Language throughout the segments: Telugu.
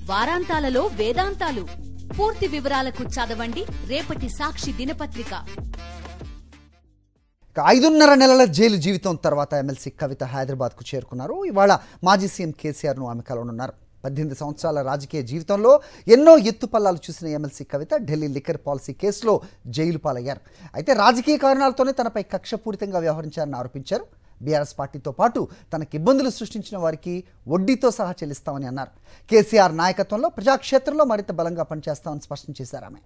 వారాంతాలలో వేదాంతాలు. పూర్తి వివరాలకు చదవండి రేపటి సాక్షి దినపత్రిక. 5.5 నెలల జైలు జీవితం తర్వాత ఎమ్మెల్సీ కవిత హైదరాబాద్కు చేరుకున్నారు. ఇవాళ మాజీ సీఎం కేసీఆర్ను ఆమె కలవనున్నారు. 18 సంవత్సరాల రాజకీయ జీవితంలో ఎన్నో ఎత్తుపల్లాలు చూసిన ఎమ్మెల్సీ కవిత ఢిల్లీ లిక్కర్ పాలసీ కేసులో జైలు పాలయ్యారు. అయితే రాజకీయ కారణాలతోనే తనపై కక్షపూరితంగా వ్యవహరించారని ఆరోపించారు. బీఆర్ఎస్ పార్టీతో పాటు తనకు ఇబ్బందులు సృష్టించిన వారికి వడ్డీతో సహా చెల్లిస్తామని అన్నారు. కేసీఆర్ నాయకత్వంలో ప్రజాక్షేత్రంలో మరింత బలంగా పనిచేస్తామని స్పష్టం చేశారు ఆమె.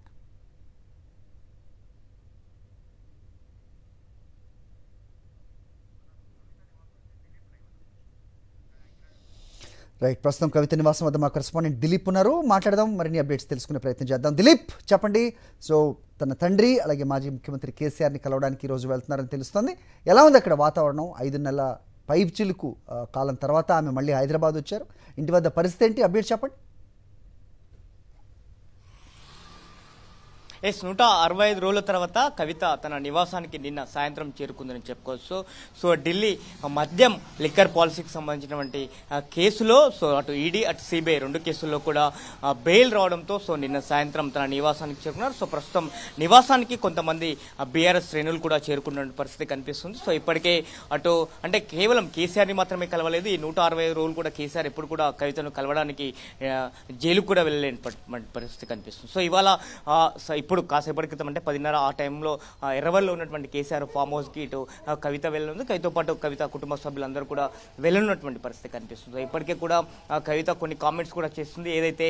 రైట్, ప్రస్తుతం కవిత నివాసం వద్ద మా కరెస్పాండెంట్ దిలీప్ ఉన్నారు. మాట్లాడదాం, మరిన్ని అప్డేట్స్ తెలుసుకునే ప్రయత్నం చేద్దాం. దిలీప్, చెప్పండి. సో తన తండ్రి అలాగే మాజీ ముఖ్యమంత్రి కేసీఆర్ని కలవడానికి ఈరోజు వెళ్తున్నారని తెలుస్తుంది. ఎలా ఉంది అక్కడ వాతావరణం? 5 నెలల పైచిలుకు కాలం తర్వాత ఆమె మళ్ళీ హైదరాబాద్ వచ్చారు. ఇంటి వద్ద పరిస్థితి ఏంటి? అప్డేట్ చెప్పండి. 165 రోజుల తర్వాత కవిత తన నివాసానికి నిన్న సాయంత్రం చేరుకుందని చెప్పుకోవచ్చు. సో ఢిల్లీ మద్యం లిక్కర్ పాలసీకి సంబంధించినటువంటి కేసులో అటు ఈడీ అటు సిబిఐ 2 కేసుల్లో కూడా బెయిల్ రావడంతో నిన్న సాయంత్రం తన నివాసానికి చేరుకున్నారు. ప్రస్తుతం నివాసానికి కొంతమంది బీఆర్ఎస్ శ్రేణులు కూడా చేరుకున్న పరిస్థితి కనిపిస్తుంది. ఇప్పటికే అటు అంటే కేవలం కేసీఆర్ని మాత్రమే కలవలేదు. ఈ 165 రోజులు కూడా కేసీఆర్ ఎప్పుడు కూడా కవితను కలవడానికి జైలుకు కూడా వెళ్ళలేని పరిస్థితి కనిపిస్తుంది. ఇవాళ ఇప్పుడు కాసేపటి క్రితం అంటే 10:30 ఆ టైంలో ఎర్రవల్లిలో ఉన్నటువంటి కేసీఆర్ ఫామ్ హౌస్కి ఇటు కవిత వెళ్ళనుంది. కవితతో పాటు కవిత కుటుంబ సభ్యులందరూ కూడా వెళ్ళనున్నటువంటి పరిస్థితి కనిపిస్తుంది. ఇప్పటికే కూడా కవిత కొన్ని కామెంట్స్ కూడా చేస్తుంది. ఏదైతే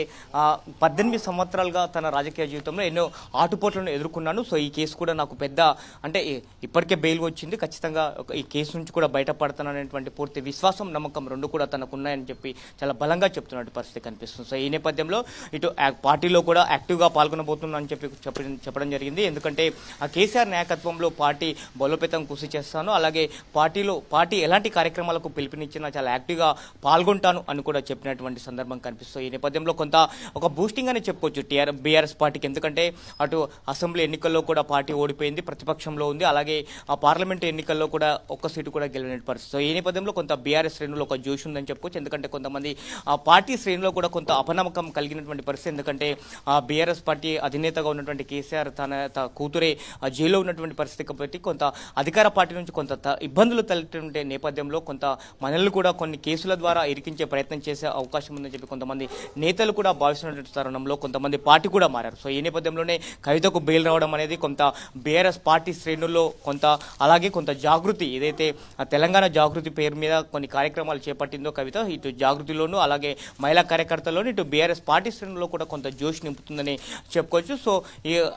18 సంవత్సరాలుగా తన రాజకీయ జీవితంలో ఎన్నో ఆటుపోట్లను ఎదుర్కొన్నాను. ఈ కేసు కూడా నాకు పెద్ద అంటే ఇప్పటికే బెయిల్ వచ్చింది, ఖచ్చితంగా ఈ కేసు నుంచి కూడా బయటపడతాననేటువంటి పూర్తి విశ్వాసం నమ్మకం 2 కూడా తనకు ఉన్నాయని చెప్పి చాలా బలంగా చెప్తున్నటువంటి పరిస్థితి కనిపిస్తుంది. ఈ నేపథ్యంలో ఇటు పార్టీలో కూడా యాక్టివ్గా పాల్గొనబోతున్నానని చెప్పడం జరిగింది. ఎందుకంటే ఆ కేసీఆర్ నాయకత్వంలో పార్టీ బలోపేతం కృషి చేస్తాను, అలాగే పార్టీ ఎలాంటి కార్యక్రమాలకు పిలుపునిచ్చినా చాలా యాక్టివ్గా పాల్గొంటాను అని కూడా చెప్పినటువంటి సందర్భం కనిపిస్తుంది. ఈ నేపథ్యంలో కొంత ఒక బూస్టింగ్ అని చెప్పుకోవచ్చు బీఆర్ఎస్ పార్టీకి. ఎందుకంటే అటు అసెంబ్లీ ఎన్నికల్లో కూడా పార్టీ ఓడిపోయింది, ప్రతిపక్షంలో ఉంది, అలాగే ఆ పార్లమెంటు ఎన్నికల్లో కూడా ఒక్క సీటు కూడా గెలవని పరిస్థితి. ఈ నేపథ్యంలో కొంత బీఆర్ఎస్ శ్రేణులు ఒక జోష్ ఉందని చెప్పుకోవచ్చు. ఎందుకంటే కొంతమంది ఆ పార్టీ శ్రేణులో కూడా కొంత అపనమ్మకం కలిగినటువంటి పరిస్థితి. ఎందుకంటే ఆ బీఆర్ఎస్ పార్టీ అధినేతగా ఉన్నటువంటి కేసీఆర్ తన కూతురే జైల్లో ఉన్నటువంటి పరిస్థితి కాబట్టి కొంత అధికార పార్టీ నుంచి కొంత ఇబ్బందులు తలెత్తుతుంటే నేపథ్యంలో కొంత మనల్ని కూడా కొన్ని కేసుల ద్వారా ఇరికించే ప్రయత్నం చేసే అవకాశం ఉందని చెప్పి కొంతమంది నేతలు కూడా భావిస్తున్నటువంటి తరుణంలో కొంతమంది పార్టీ కూడా మారారు. ఈ నేపథ్యంలోనే కవితకు బెయిల్ రావడం అనేది కొంత బీఆర్ఎస్ పార్టీ శ్రేణుల్లో కొంత అలాగే కొంత జాగృతి ఏదైతే తెలంగాణ జాగృతి పేరు మీద కొన్ని కార్యక్రమాలు చేపట్టిందో కవిత, ఇటు జాగృతిలోనూ అలాగే మహిళా కార్యకర్తల్లోనూ ఇటు బీఆర్ఎస్ పార్టీ శ్రేణుల్లో కూడా కొంత జోష్ నింపుతుందని చెప్పుకోవచ్చు.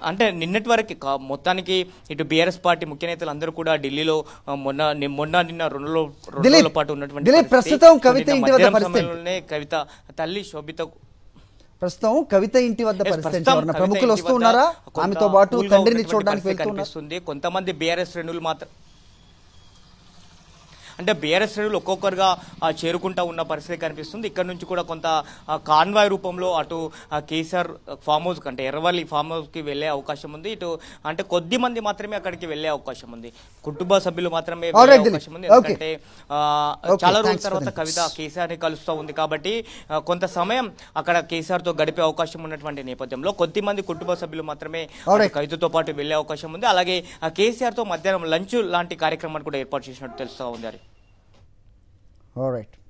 అంటే నిన్నటి వరకు మొత్తానికి ఇటు బీఆర్ఎస్ పార్టీ ముఖ్య నేతలు అందరూ కూడా ఢిల్లీలో నిన్న 2 రోజుల పాటు ఉన్నటువంటి కవిత తల్లి శోభిత ప్రస్తుతం కవిత ఇంటి వద్ద పరిస్థితి ప్రముఖులు వస్తున్నారా? ఆమెతో పాటు తండ్రిని చూడడానికి కనిపిస్తుంది. కొంతమంది బీఆర్ఎస్ శ్రేణులు మాత్రం అంటే బీఆర్ఎస్ శ్రేణులు ఒక్కొక్కరుగా చేరుకుంటా ఉన్న పరిస్థితి కనిపిస్తుంది. ఇక్కడ నుంచి కూడా కొంత కాన్వాయ్ రూపంలో అటు కేసీఆర్ ఫామ్ హౌస్ అంటే ఎర్రవల్లి ఫామ్ హౌస్కి వెళ్ళే అవకాశం ఉంది. ఇటు అంటే కొద్ది మంది మాత్రమే అక్కడికి వెళ్ళే అవకాశం ఉంది, కుటుంబ సభ్యులు మాత్రమే వెళ్ళే అవకాశం ఉంది. ఎందుకంటే చాలా రోజుల తర్వాత కవిత కేసీఆర్ని కలుస్తూ ఉంది కాబట్టి కొంత సమయం అక్కడ కేసీఆర్తో గడిపే అవకాశం ఉన్నటువంటి నేపథ్యంలో కొద్ది మంది కుటుంబ సభ్యులు మాత్రమే కవితతో పాటు వెళ్ళే అవకాశం ఉంది. అలాగే కేసీఆర్తో మధ్యాహ్నం లంచ్ లాంటి కార్యక్రమాన్ని కూడా ఏర్పాటు చేసినట్టు తెలుస్తూ ఉంది. All right.